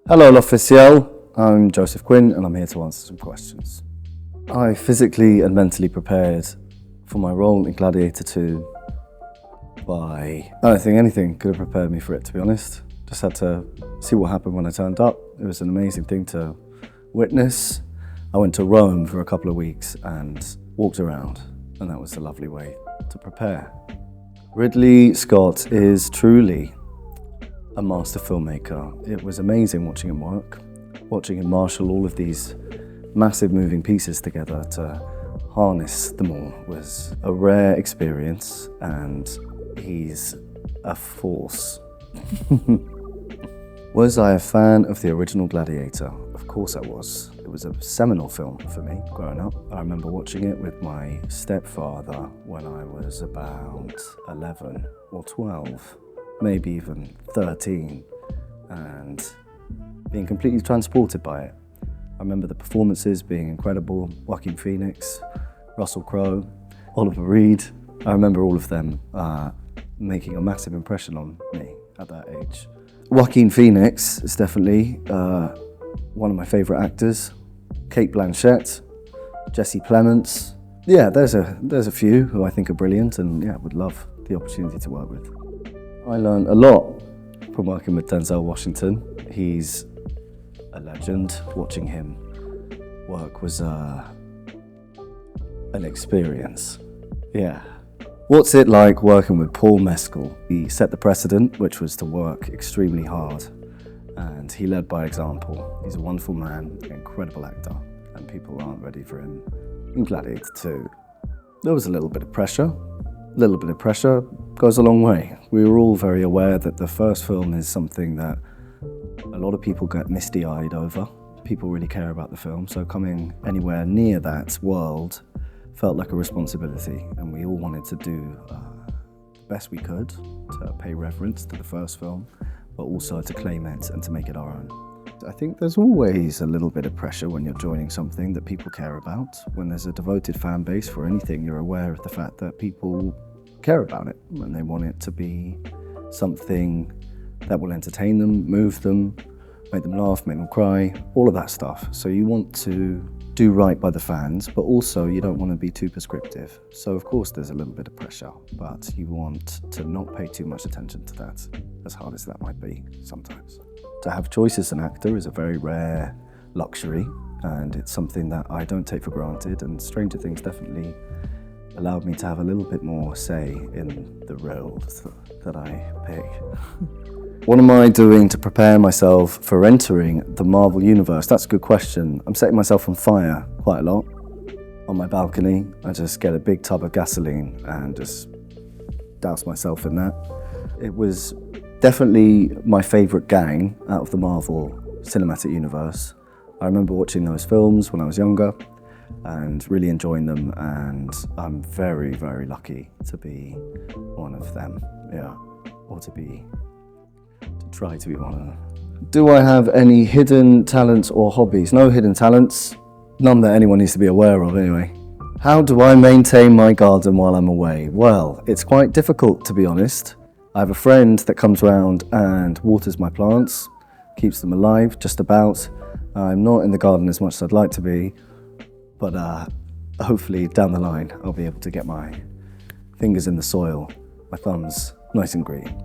Hello L'Officiel, I'm Joseph Quinn and I'm here to answer some questions. I physically and mentally prepared for my role in Gladiator II I don't think anything could have prepared me for it, to be honest. Just had to see what happened when I turned up. It was an amazing thing to witness. I went to Rome for a couple of weeks and walked around, and that was a lovely way to prepare. Ridley Scott is truly a master filmmaker. It was amazing watching him work, watching him marshal all of these massive moving pieces together to harness them all was a rare experience, and he's a force. Was I a fan of the original Gladiator? Of course I was. It was a seminal film for me growing up. I remember watching it with my stepfather when I was about 11 or 12. Maybe even 13, and being completely transported by it. I remember the performances being incredible. Joaquin Phoenix, Russell Crowe, Oliver Reed. I remember all of them making a massive impression on me at that age. Joaquin Phoenix is definitely one of my favourite actors. Cate Blanchett, Jesse Plemons. Yeah, there's a few who I think are brilliant, and yeah, would love the opportunity to work with. I learned a lot from working with Denzel Washington. He's a legend. Watching him work was an experience. Yeah. What's it like working with Paul Mescal? He set the precedent, which was to work extremely hard, and he led by example. He's a wonderful man, an incredible actor, and people aren't ready for him in Gladiator II. There was a little bit of pressure. A little bit of pressure goes a long way. We were all very aware that the first film is something that a lot of people get misty-eyed over. People really care about the film, so coming anywhere near that world felt like a responsibility, and we all wanted to do the best we could to pay reverence to the first film, but also to claim it and to make it our own. I think there's always a little bit of pressure when you're joining something that people care about. When there's a devoted fan base for anything, you're aware of the fact that people care about it and they want it to be something that will entertain them, move them, make them laugh, make them cry, all of that stuff. So you want to do right by the fans, but also you don't want to be too prescriptive. So of course there's a little bit of pressure, but you want to not pay too much attention to that, as hard as that might be sometimes. To have choice as an actor is a very rare luxury, and it's something that I don't take for granted, and Stranger Things definitely allowed me to have a little bit more say in the roles that I pick. What am I doing to prepare myself for entering the Marvel Universe? That's a good question. I'm setting myself on fire quite a lot. On my balcony, I just get a big tub of gasoline and just douse myself in that. It was definitely my favourite gang out of the Marvel Cinematic Universe. I remember watching those films when I was younger and really enjoying them, and I'm very, very lucky to be one of them, yeah, or to try to be one of them. Do I have any hidden talents or hobbies? No hidden talents, none that anyone needs to be aware of anyway. How do I maintain my garden while I'm away? Well, it's quite difficult, to be honest. I have a friend that comes around and waters my plants, keeps them alive, just about. I'm not in the garden as much as I'd like to be, but hopefully down the line I'll be able to get my fingers in the soil, my thumbs nice and green.